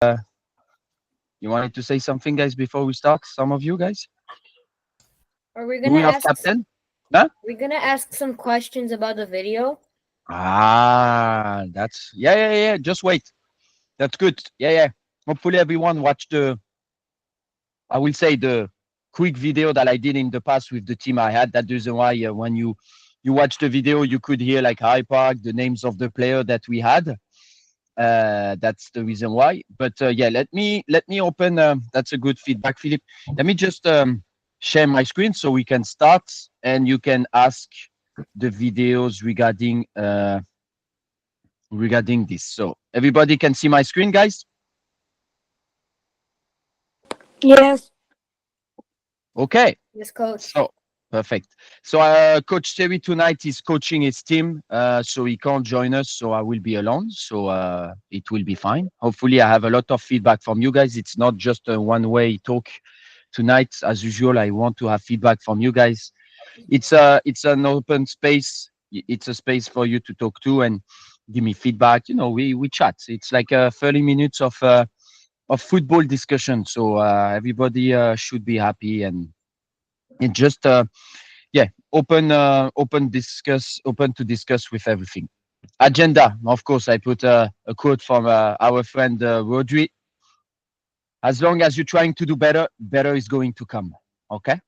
you wanted to say something, guys, before we start? Some of you guys? Are we Do gonna we have ask? captain? Huh? We're gonna ask some questions about the video. That's yeah. Just wait. That's good. Yeah. Hopefully everyone watched I will say the quick video that I did in the past with the team I had. That is why when you watch the video, you could hear like High Park, the names of the player that we had. That's the reason why. But yeah, let me open. That's a good feedback, Philip. Let me just share my screen so we can start, and you can ask the videos regarding this. So everybody can see my screen, guys. Yes. Okay. Yes, coach. So perfect. So Coach Terry tonight is coaching his team, so he can't join us. So I will be alone. So it will be fine. Hopefully, I have a lot of feedback from you guys. It's not just a one-way talk tonight. As usual, I want to have feedback from you guys. It's an open space. It's a space for you to talk to and give me feedback. We chat. It's like 30 minutes of football discussion. So everybody should be happy and just yeah, open to discuss with everything. Agenda, of course, I put a quote from our friend Rodri. As long as you're trying to do better, better is going to come. Okay,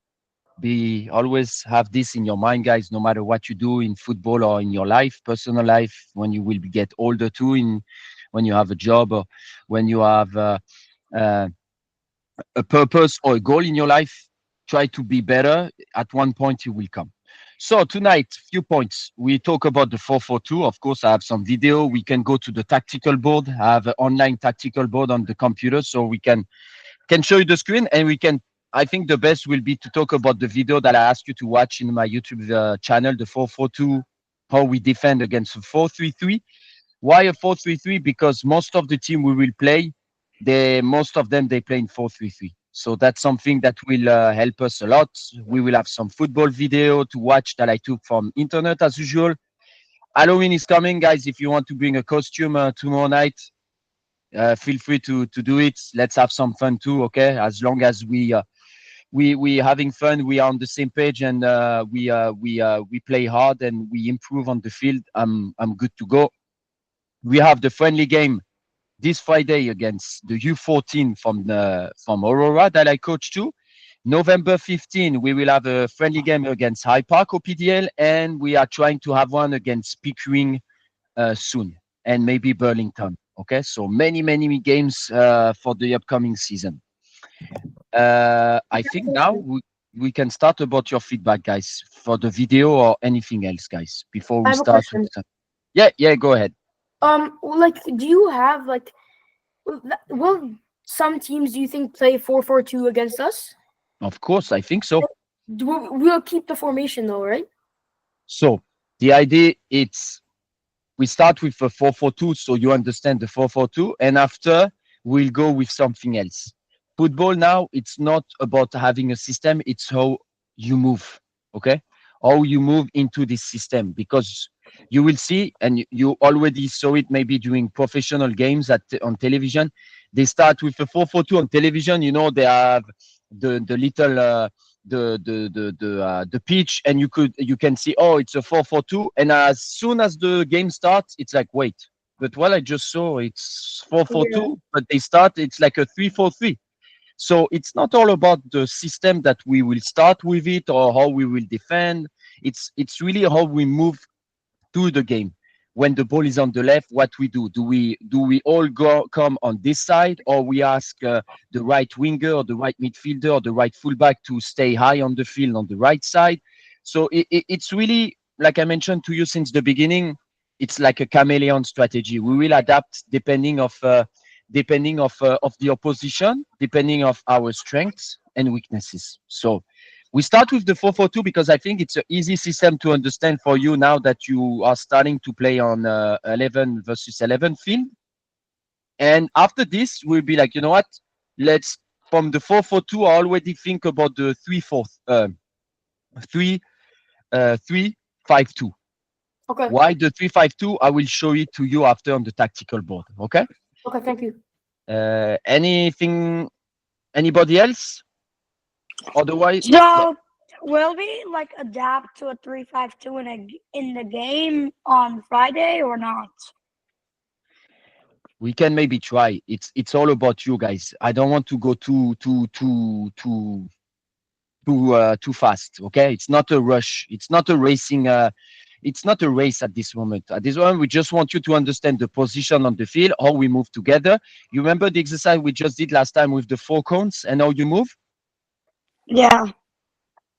be always have this in your mind, guys. No matter what you do in football or in your life, personal life, when you will get older too, in when you have a job or when you have uh, a purpose or a goal in your life, try to be better. At one point, you will come. So tonight, few points. We talk about the 4-4-2. Of course, I have some video. We can go to the tactical board. I have an online tactical board on the computer, so we can show you the screen, and we can. I think the best will be to talk about the video that I asked you to watch in my YouTube channel, the 4-4-2, how we defend against a 4-3-3. Why a 4-3-3? Because most of the team we will play, most of them they play in 4-3-3. So that's something that will help us a lot. We will have some football video to watch that I took from internet as usual. Halloween is coming, guys. If you want to bring a costume tomorrow night, feel free to do it. Let's have some fun too, okay? As long as we having fun, we are on the same page, and we play hard and we improve on the field. I'm good to go. We have the friendly game this Friday against the U13 from Aurora that I coach too. November 15, we will have a friendly game against High Park OPDL, and we are trying to have one against Pickering soon, and maybe Burlington. Okay, so many games for the upcoming season. I think now we can start about your feedback, guys, for the video or anything else, guys, before I we have a start with question. yeah, go ahead. Like, do you have like, will some teams do you think play 4-4-2 against us? Of course, I think so. We'll keep the formation though, right? So the idea it's we start with a 4-4-2, so you understand the 4-4-2, and after we'll go with something else. Football now, it's not about having a system, it's how you move, okay? How you move into this system, because you will see, and you already saw it maybe during professional games on television. They start with a 4-4-2 on television. They have the little the pitch, and you can see, oh, it's a 4-4-2, and as soon as the game starts, it's like, wait, but what I just saw, it's four four Yeah. two but they start, it's like a 3-4-3. So it's not all about the system that we will start with it or how we will defend. It's really how we move through the game. When the ball is on the left, what we do? Do we all come on this side, or we ask the right winger or the right midfielder or the right fullback to stay high on the field on the right side? So it's really, like I mentioned to you since the beginning, it's like a chameleon strategy. We will adapt depending of the opposition, depending of our strengths and weaknesses. So we start with the 4-4-2 because I think it's an easy system to understand for you now that you are starting to play on 11 versus 11 field. And after this, we'll be like, you know what? Let's from the 4-4-2. I already think about the 3 3 5-2. Okay. Why the 3-5-2? I will show it to you after on the tactical board. Okay. Okay. Thank you. Anything? Anybody else? Otherwise, yeah. So will we like adapt to a 3-5-2 in the game on Friday or not? We can maybe try. It's all about you guys. I don't want to go too fast. Okay, it's not a rush. It's not a racing. It's not a race at this moment. At this moment, we just want you to understand the position on the field, how we move together. You remember the exercise we just did last time with the 4 cones and how you move? Yeah.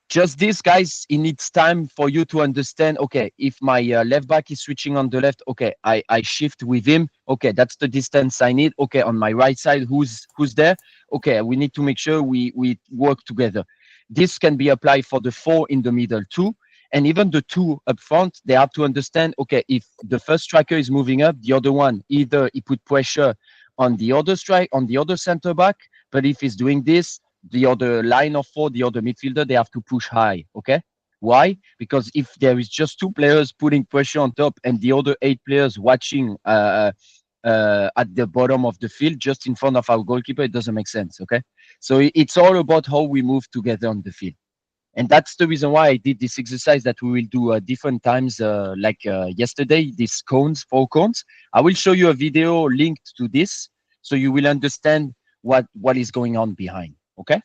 Just this, guys, it needs time for you to understand, okay, if my left back is switching on the left, okay, I shift with him. Okay, that's the distance I need. Okay, on my right side, who's there? Okay, we need to make sure we work together. This can be applied for the 4 in the middle too. And even the 2 up front, they have to understand, okay, if the first striker is moving up, the other one, either he put pressure on the other on the other center back, but if he's doing this, the other line of 4, the other midfielder, they have to push high. Okay. Why? Because if there is just 2 players putting pressure on top and the other 8 players watching at the bottom of the field, just in front of our goalkeeper, it doesn't make sense. Okay. So it's all about how we move together on the field. And that's the reason why I did this exercise that we will do different times, like yesterday, these cones, 4 cones. I will show you a video linked to this so you will understand what is going on behind. Okay.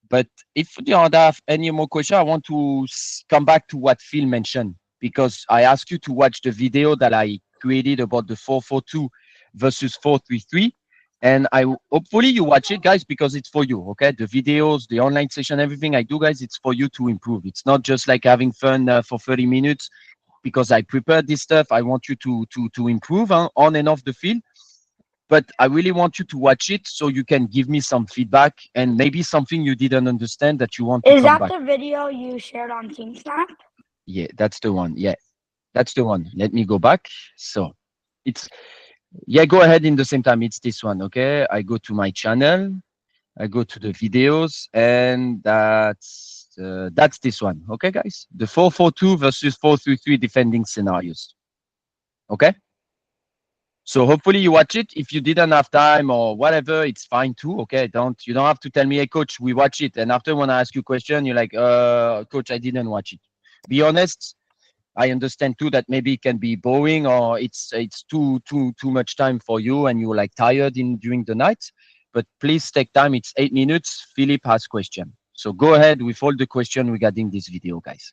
But if you don't have any more questions, I want to come back to what Phil mentioned, because I asked you to watch the video that I created about the 4-4-2 versus 4-3-3. And hopefully you watch it, guys, because it's for you. Okay. The videos, the online session, everything I do, guys, it's for you to improve. It's not just like having fun for 30 minutes because I prepared this stuff. I want you to improve on and off the field. But I really want you to watch it so you can give me some feedback and maybe something you didn't understand that you want to Is come that back. the video you shared on TeamSnap? Yeah, that's the one. Yeah, that's the one. Let me go back. So it's, yeah, go ahead in the same time. It's this one. Okay. I go to my channel. I go to the videos and that's this one. Okay, guys. The 4-4-2 versus 4-3-3 defending scenarios. Okay. So hopefully you watch it. If you didn't have time or whatever, it's fine too. Okay, you don't have to tell me, hey coach, we watch it. And after when I ask you a question, you're like, coach, I didn't watch it. Be honest. I understand too that maybe it can be boring or it's too much time for you and you're like tired during the night. But please take time. It's 8 minutes. Philip has question. So go ahead with all the question regarding this video, guys.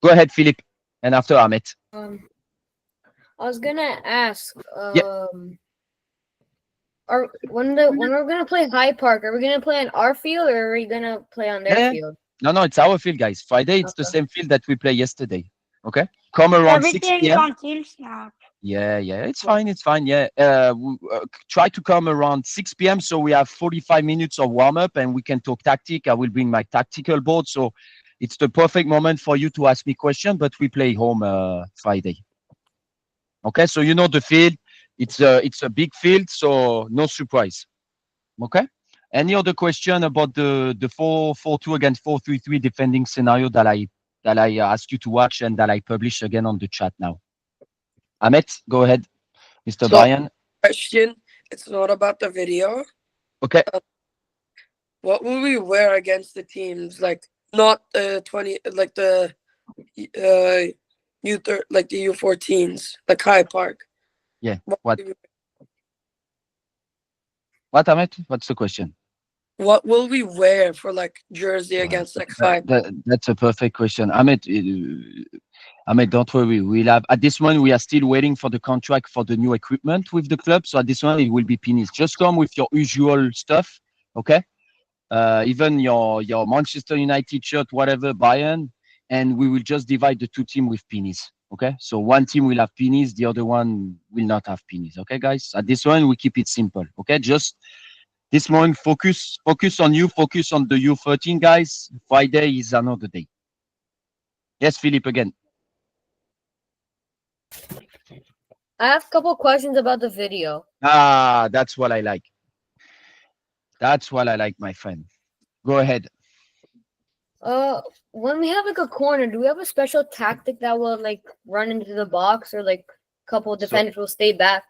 Go ahead, Philip, and after Ahmed. I was gonna ask, Yeah. when we're gonna play High Park, are we gonna play on our field or are we gonna play on their Yeah. field? No, it's our field, guys. Friday, it's the Okay. same field that we play yesterday. Okay. Come around 6 Everything's p.m. on TeamSnap. Yeah, it's fine. It's fine. Yeah. Try to come around 6 p.m. so we have 45 minutes of warm up and we can talk tactic. I will bring my tactical board. So it's the perfect moment for you to ask me questions, but we play home Friday. Okay. So you know the field. It's a big field, so no surprise. Okay. Any other question about the 4-4-2 against 4-3-3 defending scenario that I asked you to watch and that I publish again on the chat now? Ahmed, go ahead, Mr. So, Brian. question. It's not about the video. Okay. What will we wear against the teams? Like not the 20, like the like the U14s, like High Park. Yeah. What What? will we- What, Ahmed? What's the question? What will we wear for like jersey against like High Park? That's a perfect question. Ahmed, don't worry. We'll have, at this moment, we are still waiting for the contract for the new equipment with the club. So at this one, it will be pennies. Just come with your usual stuff. Okay. Even your Manchester United shirt, whatever, Bayern, and we will just divide the 2 teams with pennies. Okay. So one team will have pennies, the other one will not have pennies. Okay, guys. At this one, we keep it simple. Okay. Just this morning, focus on you, focus on the U13 guys. Friday is another day. Yes, Philip again. I have a couple questions about the video. That's what I like. That's what I like, my friend. Go ahead. When we have like a corner, do we have a special tactic that will like run into the box or like a couple defenders will stay back?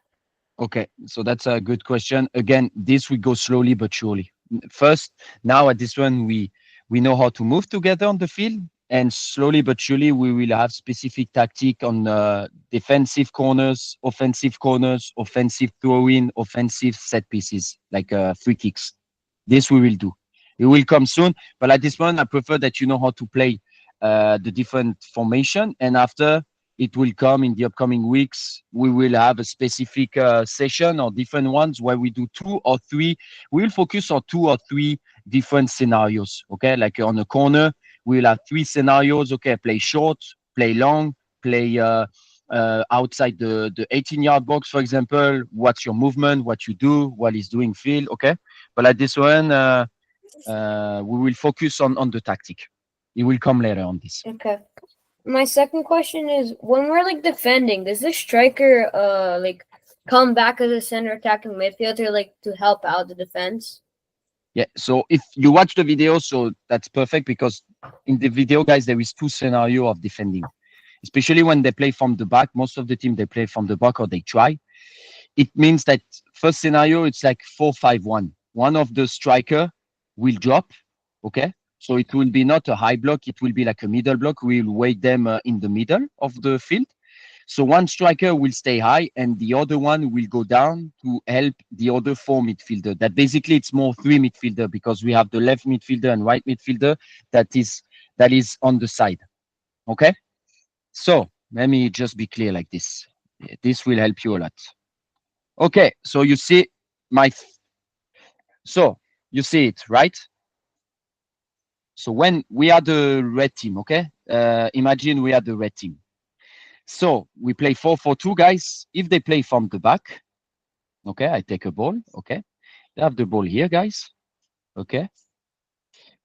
Okay, so that's a good question. Again, this we go slowly but surely. First, now at this one, we know how to move together on the field, and slowly but surely we will have specific tactic on defensive corners, offensive throw-in, offensive set pieces like free kicks. This we will do. It will come soon, but at this point, I prefer that you know how to play the different formation, and after it will come in the upcoming weeks. We will have a specific session or different ones where we do 2 or 3. We will focus on 2 or 3 different scenarios. Okay, like on a corner, we will have 3 scenarios. Okay, play short, play long, play outside the 18-yard box, for example. What's your movement? What you do? What is doing field? Okay, but at this one, we will focus on the tactic. It will come later on this. Okay. My second question is, when we're like defending, does the striker like come back as a center attacking midfielder like to help out the defense? Yeah, so if you watch the video, so that's perfect because in the video, guys, there is 2 scenarios of defending, especially when they play from the back. Most of the team, they play from the back or they try. It means that first scenario, it's like 4-5-1. One of the striker will drop, okay? So it will be not a high block, it will be like a middle block. We'll weight them in the middle of the field. So one striker will stay high and the other one will go down to help the other 4 midfielder. That basically it's more 3 midfielder because we have the left midfielder and right midfielder that is on the side. Okay? So let me just be clear like this. This will help you a lot. Okay, so you see so you see it, right? So when we are the red team, okay? Imagine we are the red team. So we play 4-4-2, guys. If they play from the back, okay, I take a ball, okay? They have the ball here, guys, okay?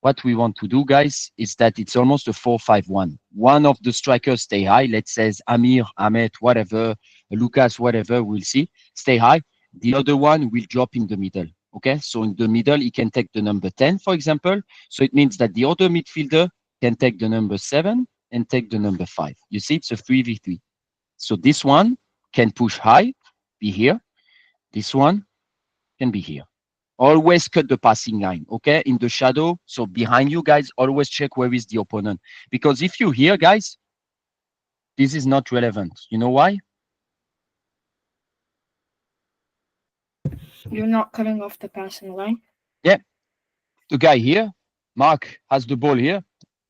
What we want to do, guys, is that it's almost a 4-5-1. One of the strikers stay high. Let's say Amir, Ahmed, whatever, Lucas, whatever, we'll see. Stay high. The other one will drop in the middle. Okay, so in the middle, he can take the number 10, for example. So it means that the other midfielder can take the number 7 and take the number 5. You see, it's a 3v3. So this one can push high, be here. This one can be here. Always cut the passing line, okay? In the shadow, so behind you guys, always check where is the opponent. Because if you here, guys, this is not relevant. You know why? You're not cutting off the passing line. Yeah. The guy here, Mark, has the ball here.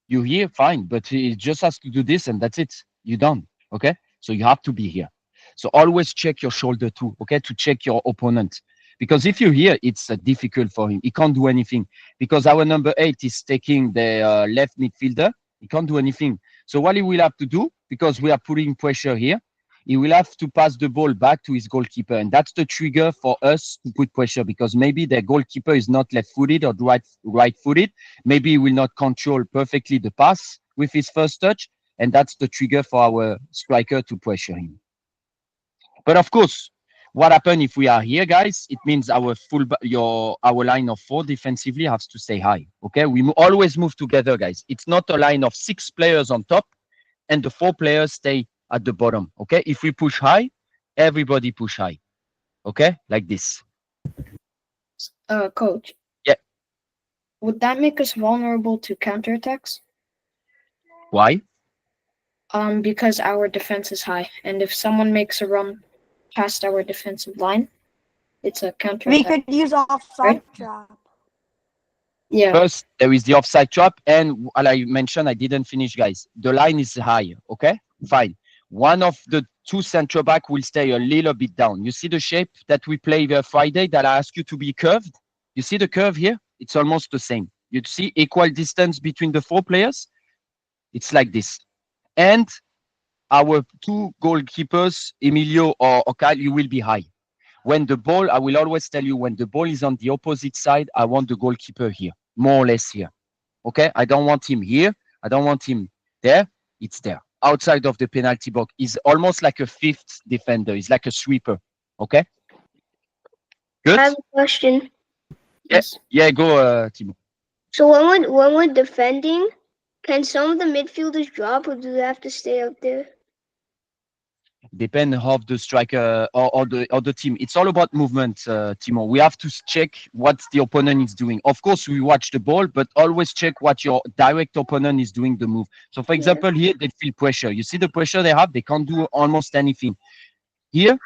You here, fine, but he just has to do this and that's it. You're done, okay? So you have to be here. So always check your shoulder too, okay? To check your opponent. Because if you're here, it's difficult for him. He can't do anything. Because our number 8 is taking the left midfielder. He can't do anything. So what he will have to do, because we are putting pressure here, he will have to pass the ball back to his goalkeeper. And that's the trigger for us to put pressure because maybe the goalkeeper is not left-footed or right-footed. Maybe he will not control perfectly the pass with his first touch. And that's the trigger for our striker to pressure him. But of course, what happens if we are here, guys? It means our line of 4 defensively has to stay high. Okay, we always move together, guys. It's not a line of 6 players on top and the 4 players stay at the bottom. Okay, if we push high, everybody push high. Okay, like this. Coach. Yeah. Would that make us vulnerable to counterattacks? Why? Because our defense is high, and if someone makes a run past our defensive line, it's a counterattack. We could use offside Right. trap. Yeah. First, there is the offside trap, and while I mentioned, I didn't finish, guys. The line is high. Okay, fine. One of the 2 central back will stay a little bit down. You see the shape that we play Friday that I asked you to be curved? You see the curve here? It's almost the same. You see equal distance between the 4 players? It's like this. And our 2 goalkeepers, Emilio or Kyle, you will be high. When the ball, I will always tell you, when the ball is on the opposite side, I want the goalkeeper here, more or less here. Okay? I don't want him here. I don't want him there. It's there. Outside of the penalty box. He's almost like a 5th defender. He's like a sweeper. Okay? Good? I have a question. Yes. Yeah, go, Timo. So when we're defending, can some of the midfielders drop or do they have to stay up there? Depend of the striker or the team. It's all about movement, Timo. We have to check what the opponent is doing. Of course, we watch the ball, but always check what your direct opponent is doing the move. So, for example, here they feel pressure. You see the pressure they have. They can't do almost anything. Here,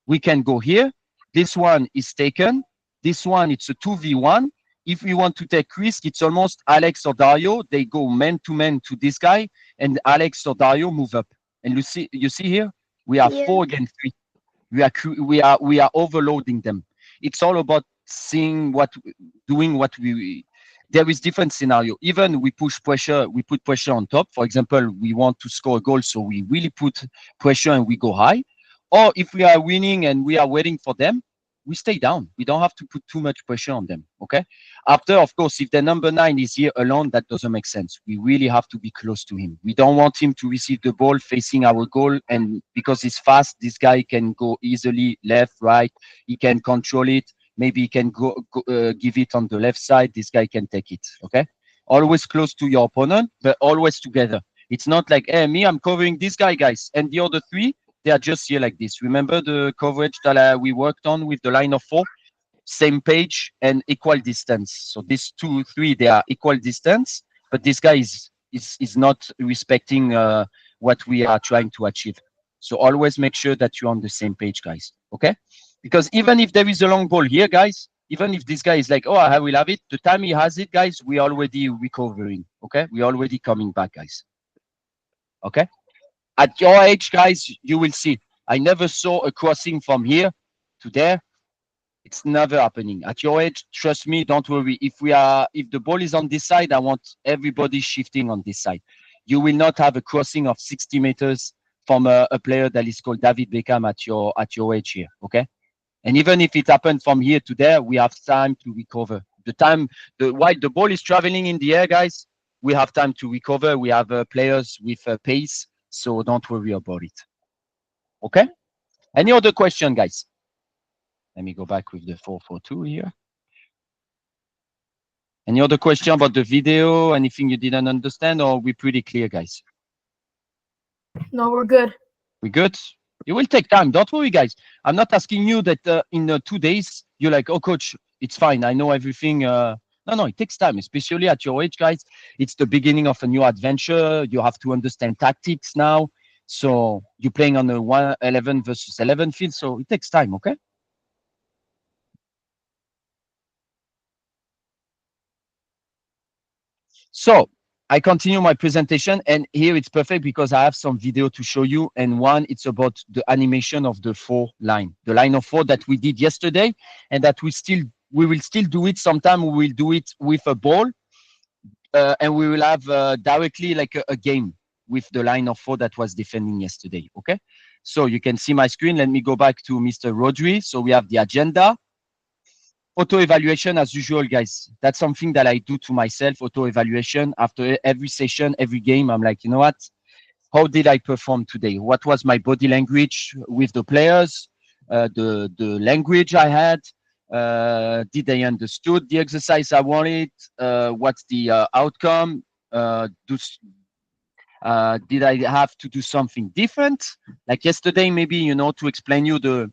we can go here. This one is taken. This one, it's a 2v1. If we want to take risk, it's almost Alex or Dario. They go man to man to this guy, and Alex or Dario move up. And you see here, we are Yeah. 4 against 3. We are overloading them. It's all about seeing doing what we. There is different scenario. Even we put pressure on top. For example, we want to score a goal, so we really put pressure and we go high. Or if we are winning and we are waiting for them, we stay down. We don't have to put too much pressure on them. Okay. After, of course, if the number 9 is here alone, that doesn't make sense. We really have to be close to him. We don't want him to receive the ball facing our goal. And because he's fast, this guy can go easily left, right. He can control it. Maybe he can give it on the left side. This guy can take it. Okay. Always close to your opponent, but always together. It's not like, hey, me, I'm covering this guy, guys. And the other 3, they are just here like this. Remember the coverage that we worked on with the line of 4? Same page and equal distance. So these 2, 3, they are equal distance, but this guy is not respecting what we are trying to achieve. So always make sure that you're on the same page, guys. Okay? Because even if there is a long ball here, guys, even if this guy is like, oh, I will have it, the time he has it, guys, we already recovering. Okay? We already coming back, guys. Okay? At your age, guys, you will see. I never saw a crossing from here to there. It's never happening. At your age, trust me, don't worry. If the ball is on this side, I want everybody shifting on this side. You will not have a crossing of 60 meters from a player that is called David Beckham at your age here. Okay? And even if it happened from here to there, we have time to recover. While the ball is traveling in the air, guys, we have time to recover. We have players with pace, so don't worry about it. Okay? Any other question, guys? Let me go back with the 442 here. Any other question about the video? Anything you didn't understand, or we pretty clear, guys? No, we're good. We good? It will take time. Don't worry, guys. I'm not asking you that in 2 days you're like, oh, coach, it's fine. I know everything. No, it takes time, especially at your age, guys. It's the beginning of a new adventure. You have to understand tactics now. So you're playing on a 11 versus 11 field. So it takes time, okay? So I continue my presentation, and here it's perfect because I have some video to show you. And one, it's about the animation of the 4 line, the line of 4 that we did yesterday, and that we will still do it. Sometime we will do it with a ball, and we will have directly like a game with the line of 4 that was defending yesterday. Okay, so you can see my screen. Let me go back to Mr. Rodri. So we have the agenda. Auto-evaluation as usual, guys. That's something that I do to myself, auto-evaluation. After every session, every game, I'm like, you know what? How did I perform today? What was my body language with the players? The language I had? Did they understood the exercise I wanted? What's the outcome? Did I have to do something different? Like yesterday, maybe, to explain you the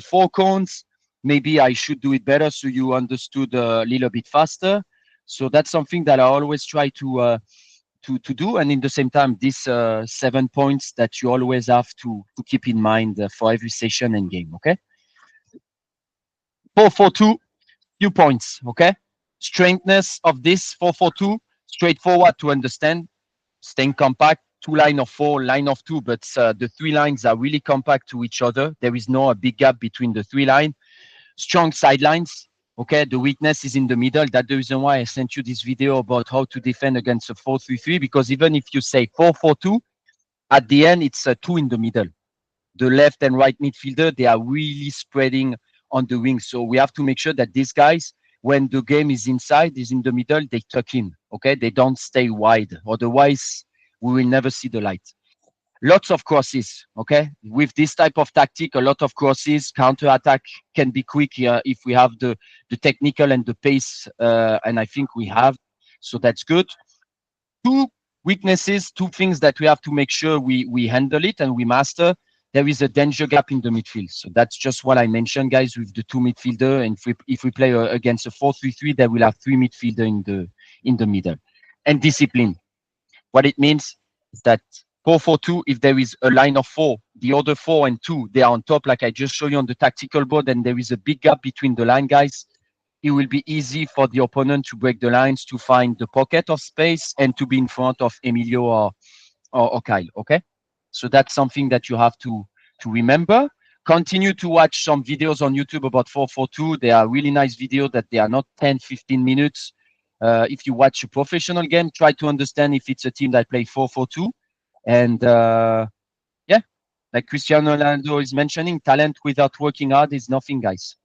4 cones. Maybe I should do it better so you understood a little bit faster. So that's something that I always try to do. And in the same time, these 7 points that you always have to keep in mind for every session and game, okay? 4-4-2, few points, okay? Strengthness of this 4-4-2, straightforward to understand, staying compact, 2 line of 4, line of 2, but the 3 lines are really compact to each other. There is no a big gap between the 3 lines. Strong sidelines. Okay, the weakness is in the middle. That's the reason why I sent you this video about how to defend against a 4-3-3, because even if you say 4-4-2, at the end, it's a 2 in the middle. The left and right midfielder, they are really spreading on the wing. So we have to make sure that these guys, when the game is inside, is in the middle, they tuck in. Okay, they don't stay wide. Otherwise, we will never see the light. Lots of crosses, okay? With this type of tactic, a lot of crosses, counter-attack can be quick if we have the technical and the pace, and I think we have, so that's good. 2 weaknesses, 2 things that we have to make sure we handle it and we master. there is a danger gap in the midfield. So that's just what I mentioned, guys, with the two midfielder. And if we play against a 4-3-3, they will have three midfielder in the middle. And discipline. What it means is that 4-4-2, if there is a line of four, the other 4 and 2, they are on top, like I just showed you on the tactical board, and there is a big gap between the line, guys. It will be easy for the opponent to break the lines, to find the pocket of space, and to be in front of Emilio or Kyle, okay? So that's something that you have to remember. Continue to watch some videos on YouTube about 4-4-2. They are really nice videos that they are not 10, 15 minutes. If you watch a professional game, try to understand if it's a team that play 4-4-2. And yeah, like Cristiano Ronaldo is mentioning, talent without working hard is nothing, guys.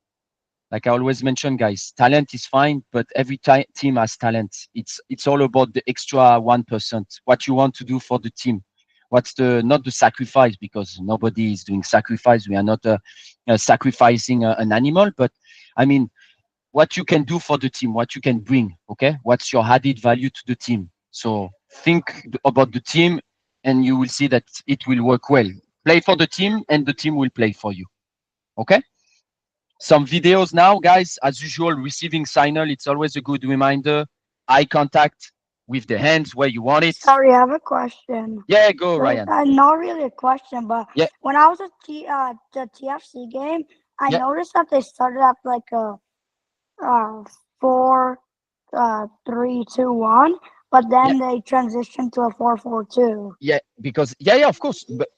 Like I always mention, guys, talent is fine, but every team has talent. It's all about the extra 1%, what you want to do for the team. What's not the sacrifice, because nobody is doing sacrifice. We are not sacrificing an animal, but I mean, what you can do for the team, what you can bring, okay? What's your added value to the team? So think about the team and you will see that it will work well. Play for the team and the team will play for you, okay? Some videos now, guys, as usual, receiving signal. It's always a good reminder. Eye contact with the hands where you want it. Sorry, I have a question. Yeah, go, So, Ryan. not really a question, but Yeah. when I was at the TFC game, I Yeah. noticed that they started up like a 4-3-2-1, but then they transitioned to a 4-4-2. Yeah, because yeah, of course. But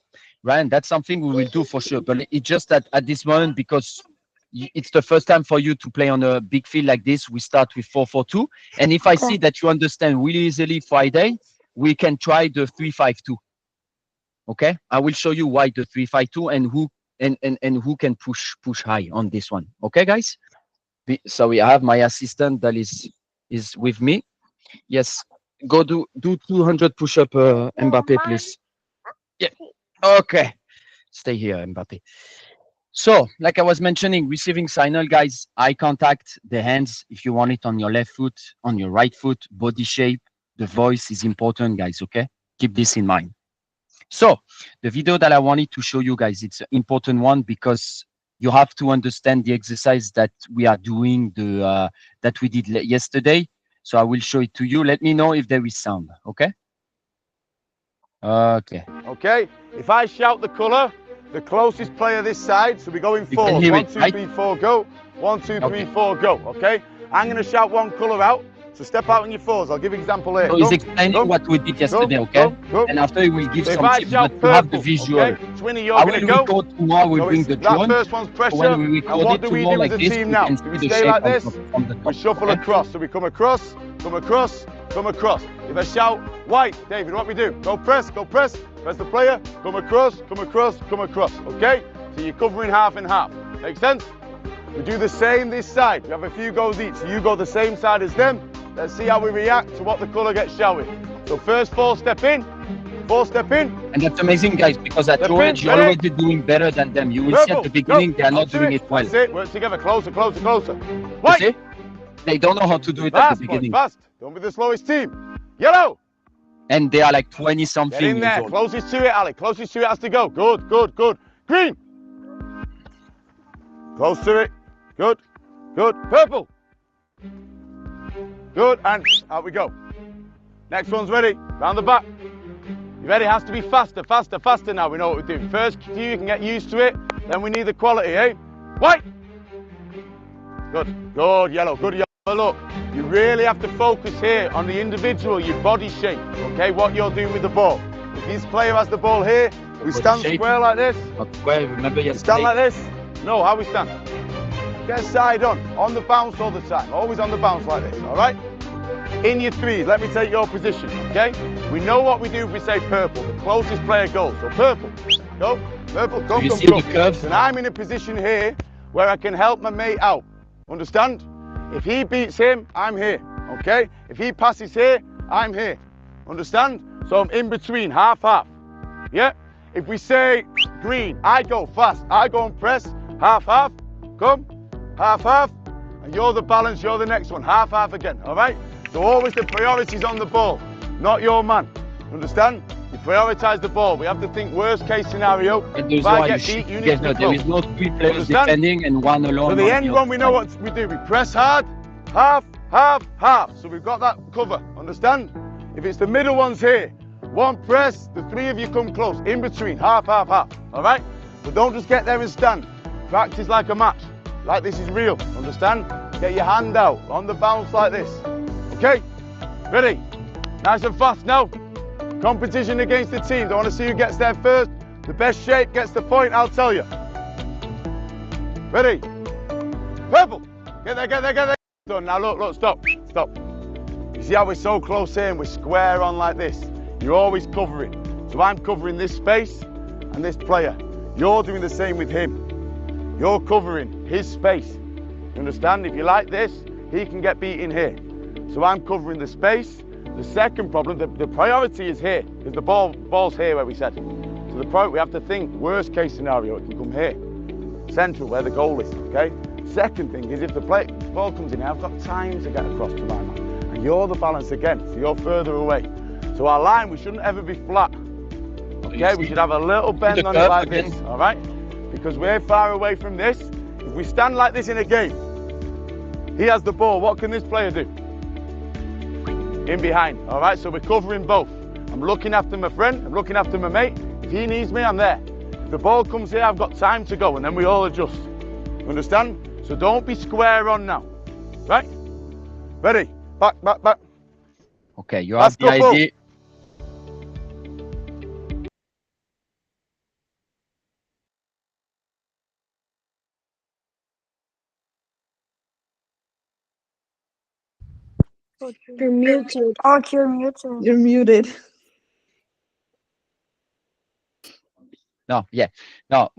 Ryan, that's something we will do for sure. But it's just that at this moment, because it's the first time for you to play on a big field like this, we start with 4-4-2. And if I see that you understand really easily Friday, we can try the 3-5-2. Okay, I will show you why the 3-5-2 and who can push high on this one. Okay, guys. Sorry, I have my assistant that is with me. Yes, go do 200 push-up, Mbappe, please. Yeah. Okay, stay here, Mbappe. So, like I was mentioning, receiving signal, guys, eye contact, the hands, if you want it on your left foot, on your right foot, body shape, the voice is important, guys, okay? Keep this in mind. So, the video that I wanted to show you guys, it's an important one because you have to understand the exercise that we are doing, that we did yesterday. So I will show it to you. Let me know if there is sound, okay? Okay. Okay, if I shout the colour, the closest player this side, so we're going You forward. can hear 1, it, 2, right? 3, 4, go. 1, 2, 3, Okay. 4, go. Okay, I'm going to shout one colour out. So step out on your fours. I'll give you an example here. So he's explaining what we did yesterday, okay? Go. And after he will give If some I tips, shout but you have the purple, visual. okay? Twinny, you're I going will to go. record tomorrow, we'll So bring it's the that drone. first one's pressure. So when we And record what it do we tomorrow do as like a this, team we now? can Do see we the stay shape like on this? from the top. We shuffle okay? across. So we come across, come across, come across. If I shout white, David, what we do? Go press, press the player, come across, come across, come across. Okay? So you're covering half and half. Make sense? We do the same this side. We have a few goes each. So you go the same side as them. Let's see how we react to what the colour gets shouted. So first 4 step in. And that's amazing, guys, because at Step your in, age, you're ready? already doing better than them. You will see at the beginning, they are not doing it well. That's it. Work together. Closer, closer, closer. You White. see? They don't know how to do it at Fast, the boys, beginning. fast. Don't be the slowest team. Yellow. And they are like Get 20-something in years there. old. Closest to it, Ali. Closest to it has to go. Good, good, good. Green. Close to it. Good, good. Purple. Good, and out we go. Next one's ready. Round the back. You ready? It has to be faster, faster, faster now. We know what we're doing. First few, you can get used to it. Then we need the quality, eh? White. Good, good, yellow, good yellow. Look, you really have to focus here on the individual, your body shape, okay? What you're doing with the ball. If this player has the ball here, we stand shape. square like this. Not square, remember Stand yesterday? like this. No, how we stand. Get side on the bounce all the time. Always on the bounce like this, all right? In your threes, let me take your position, okay? We know what we do if we say purple. The closest player goes. So purple, go. Purple, go, You go, see go. the curve? And I'm in a position here where I can help my mate out. Understand? If he beats him, I'm here, okay? If he passes here, I'm here. Understand? So I'm in between, half, half. Yeah? If we say green, I go fast. I go and press, half, half. Come, half, half. And you're the balance, you're the next one. Half, half again, all right? So always the priority's on the ball, not your man. Understand? You prioritize the ball. We have to think worst case scenario. And there's If I why get you beat, you need guys to know be there is close. no 3 players Understand? defending and one alone. So the on end the run, we know outside. what we do. We press hard, half, half, half. So we've got that cover. Understand? If it's the middle ones here, one press, the 3 of you come close, in between, half, half, half. All right? But don't just get there and stand. Practice like a match. Like this is real. Understand? Get your hand out on the bounce like this. Okay? Ready? Nice and fast now. Competition against the teams. I want to see who gets there first. The best shape gets the point, I'll tell you. Ready? Purple. Get there, get there, get there. Done. Now look, stop. Stop. You see how we're so close here and we're square on like this? You're always covering. So I'm covering this space and this player. You're doing the same with him. You're covering his space. You understand? If you like this, he can get beat in here. So I'm covering the space. The second problem, the priority is here, because the ball's here where we said. So we have to think worst case scenario, it can come here. Central, where the goal is, okay? Second thing is if the ball comes in here, I've got time to get across to my man. And you're the balance again, so you're further away. So our line, we shouldn't ever be flat. Okay, we should have a little bend on it like this, all right? Because we're far away from this. If we stand like this in a game, he has the ball, what can this player do? In behind, all right? So we're covering both. I'm looking after my friend, I'm looking after my mate. If he needs me, I'm there. If the ball comes here, I've got time to go, and then we all adjust. You understand? So don't be square on now, right? Ready? Back, back, back. Okay, you have the idea. You're muted. Oh, you're muted. You're muted. No, yeah, no.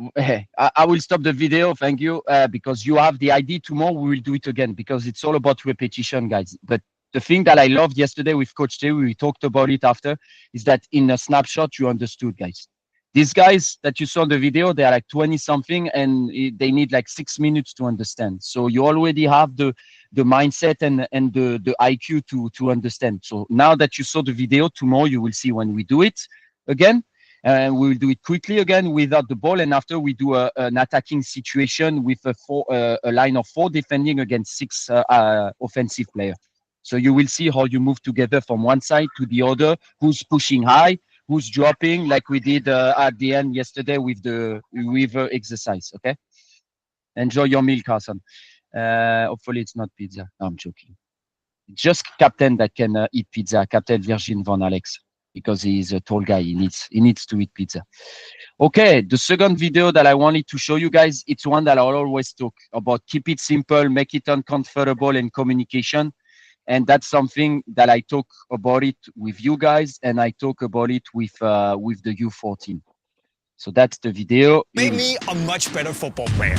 I will stop the video. Thank you, because you have the idea. Tomorrow we will do it again because it's all about repetition, guys. But the thing that I loved yesterday with Coach Terry, we talked about it after, is that in a snapshot you understood, guys. These guys that you saw in the video, they are like 20 something, and they need like 6 minutes to understand. So you already have the mindset and the IQ to understand. So now that you saw the video, tomorrow you will see when we do it again. And we will do it quickly again without the ball. And after we do an attacking situation with a line of 4 defending against 6 offensive players. So you will see how you move together from one side to the other, who's pushing high, who's dropping, like we did at the end yesterday with the river exercise, okay? Enjoy your meal, Carson. Hopefully it's not pizza. No, I'm joking. It's just Captain that can eat pizza, Captain Virgin Von Alex. Because he's a tall guy, he needs to eat pizza. Okay, the second video that I wanted to show you guys, it's one that I always talk about. Keep it simple, make it uncomfortable, and communication. And that's something that I talk about it with you guys, and I talk about it with the U13. So that's the video. Made me a much better football player.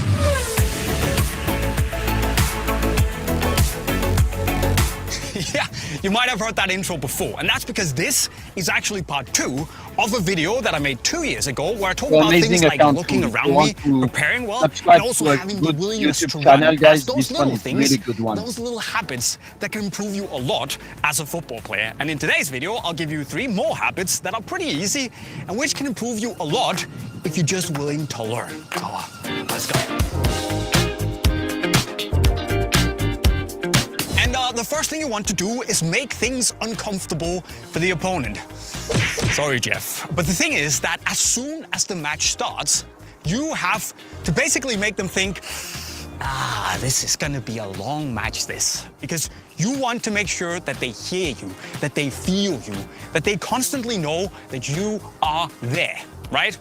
Yeah, you might have heard that intro before, and that's because this is actually part 2 of a video that I made 2 years ago where I talk about things like looking around me, preparing well, and also having the willingness to run. Guys, those little things, really those little habits that can improve you a lot as a football player. And in today's video, I'll give you 3 more habits that are pretty easy and which can improve you a lot if you're just willing to learn. Let's go. The first thing you want to do is make things uncomfortable for the opponent. Sorry, Jeff. But the thing is that as soon as the match starts, you have to basically make them think, this is gonna be a long match, this. Because you want to make sure that they hear you, that they feel you, that they constantly know that you are there, right?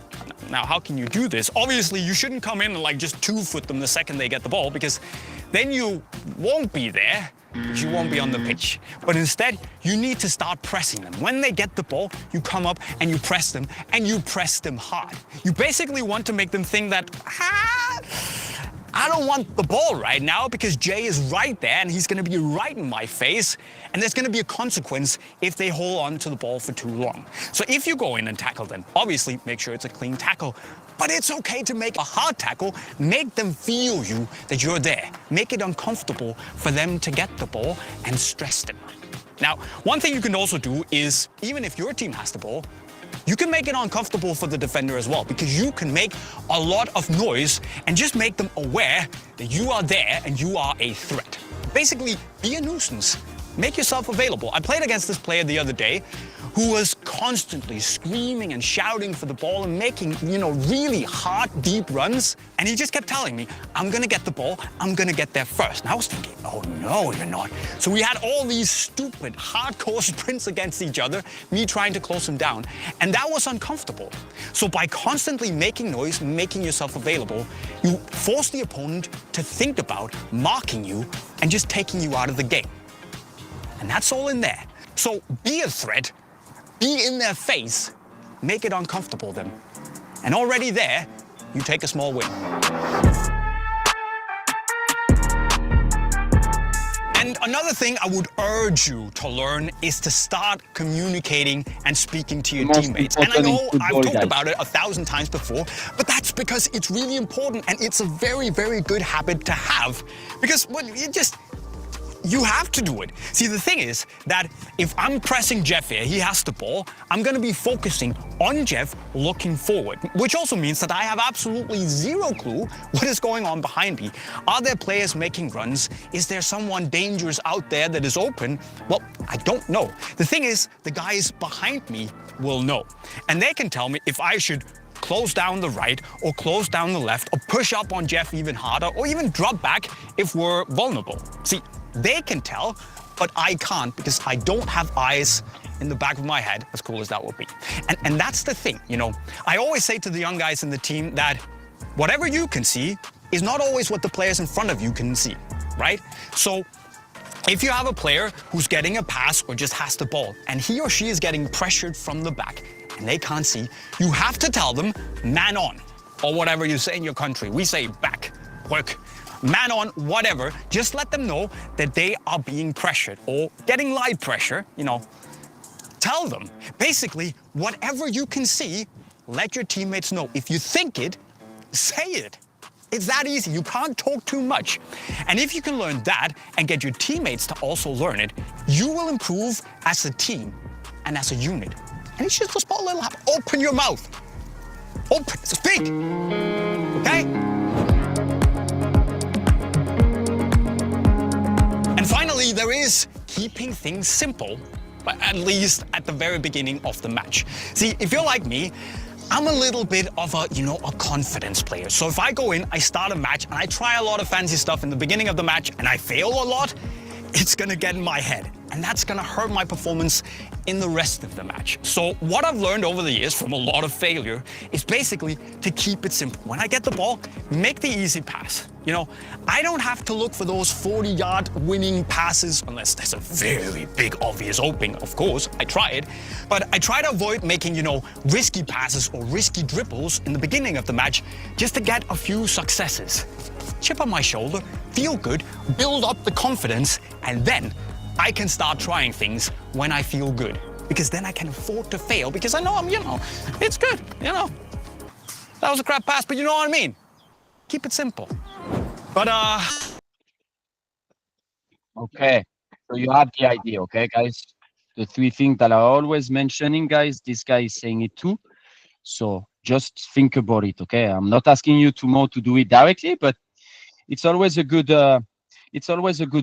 Now, how can you do this? Obviously, you shouldn't come in and like just 2-foot them the second they get the ball, because then you won't be there. You won't be on the pitch. But instead, you need to start pressing them. When they get the ball, you come up and you press them, and you press them hard. You basically want to make them think that, I don't want the ball right now because Jay is right there and he's going to be right in my face. And there's going to be a consequence if they hold on to the ball for too long. So if you go in and tackle them, obviously make sure it's a clean tackle. But it's okay to make a hard tackle. Make them feel you that you're there. Make it uncomfortable for them to get the ball and stress them. Now, one thing you can also do is, even if your team has the ball, you can make it uncomfortable for the defender as well, because you can make a lot of noise and just make them aware that you are there and you are a threat. Basically, be a nuisance. Make yourself available. I played against this player the other day who was constantly screaming and shouting for the ball and making, really hard, deep runs. And he just kept telling me, I'm gonna get the ball, I'm gonna get there first. And I was thinking, oh no, you're not. So we had all these stupid, hardcore sprints against each other, me trying to close him down. And that was uncomfortable. So by constantly making noise, making yourself available, you force the opponent to think about marking you and just taking you out of the game. And that's all in there. So be a threat, be in their face, make it uncomfortable then. And already there, you take a small win. And another thing I would urge you to learn is to start communicating and speaking to your teammates. And I know I've talked about it 1,000 times before, but that's because it's really important and it's a very, very good habit to have. Because you have to do it. See, the thing is that if I'm pressing Jeff here, he has the ball, I'm gonna be focusing on Jeff looking forward, which also means that I have absolutely zero clue what is going on behind me. Are there players making runs? Is there someone dangerous out there that is open? Well, I don't know. The thing is, the guys behind me will know. And they can tell me if I should close down the right or close down the left or push up on Jeff even harder or even drop back if we're vulnerable. See, they can tell, but I can't because I don't have eyes in the back of my head, as cool as that would be. And that's the thing, I always say to the young guys in the team that whatever you can see is not always what the players in front of you can see, right? So if you have a player who's getting a pass or just has the ball and he or she is getting pressured from the back and they can't see, you have to tell them man on, or whatever you say in your country. We say back, work. Man on, whatever, just let them know that they are being pressured or getting light pressure, Tell them, basically, whatever you can see, let your teammates know. If you think it, say it. It's that easy. You can't talk too much. And if you can learn that and get your teammates to also learn it, you will improve as a team and as a unit. And it's just a small little habit. Open your mouth. Open, speak, okay? And finally, there is keeping things simple, but at least at the very beginning of the match. See, if you're like me, I'm a little bit of a confidence player. So if I go in, I start a match, and I try a lot of fancy stuff in the beginning of the match, and I fail a lot, it's gonna get in my head. And that's gonna hurt my performance in the rest of the match. So what I've learned over the years from a lot of failure is basically to keep it simple. When I get the ball, make the easy pass. I don't have to look for those 40-yard winning passes unless there's a very big obvious opening, of course. I try it. But I try to avoid making, risky passes or risky dribbles in the beginning of the match just to get a few successes. Chip on my shoulder, feel good, build up the confidence, and then I can start trying things when I feel good. Because then I can afford to fail because I know it's good, That was a crap pass, but you know what I mean. Keep it simple. But, Okay, so you have the idea, okay, guys? The three things that I'm always mentioning, guys, this guy is saying it too. So just think about it, okay? I'm not asking you to do it directly, but it's always a good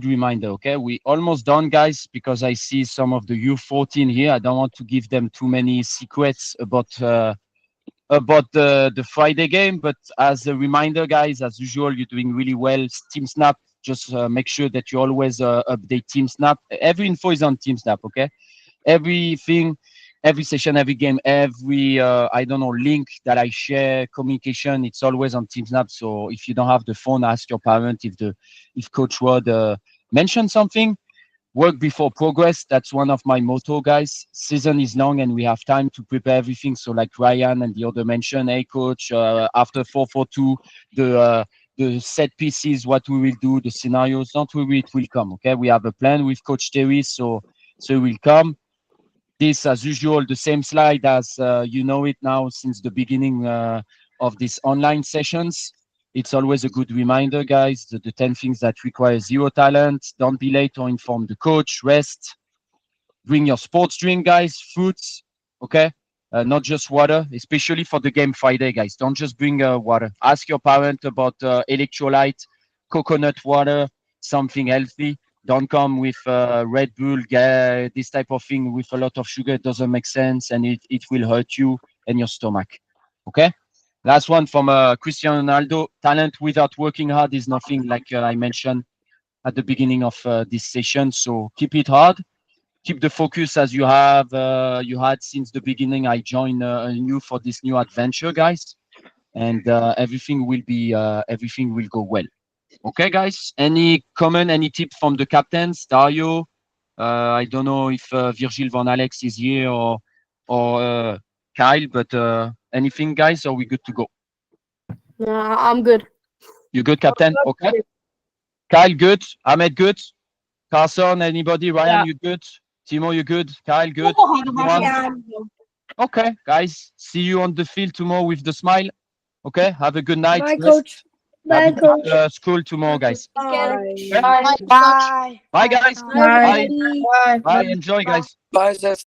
reminder, okay? We almost done, guys, because I see some of the U13 here. I don't want to give them too many secrets about the Friday game, but as a reminder, guys, as usual, you're doing really well. Team Snap, just make sure that you always update Team Snap. Every info is on Team Snap, okay? Everything, every session, every game, every link that I share, communication, it's always on Team Snap. So if you don't have the phone, ask your parent if Coach Rod mentioned something. Work before progress. That's one of my motto, guys. Season is long and we have time to prepare everything. So like Ryan and the other mentioned, hey coach, after 4-4-2, the set pieces, what we will do, the scenarios, don't worry, it will come. Okay, we have a plan with Coach Terry, so it will come. This, as usual, the same slide as it now since the beginning of these online sessions. It's always a good reminder, guys, the 10 things that require zero talent. Don't be late or inform the coach. Rest. Bring your sports drink, guys. Fruits. Okay. not just water, especially for the game Friday, guys. Don't just bring water. Ask your parent about electrolyte, coconut water, something healthy. Don't come with Red Bull, this type of thing with a lot of sugar. It doesn't make sense, and it will hurt you and your stomach. Okay? Last one from Cristiano Ronaldo. Talent without working hard is nothing, like I mentioned at the beginning of this session. So keep it hard. Keep the focus as you had since the beginning. I joined you for this new adventure, guys, and everything will go well. Okay, guys. Any comment, any tip from the captains, Dario? I don't know if Virgil Van Alex is here or Kyle, but anything, guys? Are we good to go? Nah, I'm good. You good, Captain? Okay. Kyle, good. Ahmed, good. Carson, anybody? Ryan, Yeah. you good? Timo, you good? Kyle, good? Everyone? Okay, guys. See you on the field tomorrow with the smile. Okay. Have a good night. Bye, Rest. coach. Have Bye, a good coach. school tomorrow, guys. Bye. Bye. Bye. Bye, guys. Bye. Bye. Bye. Enjoy, guys. Bye, Zef.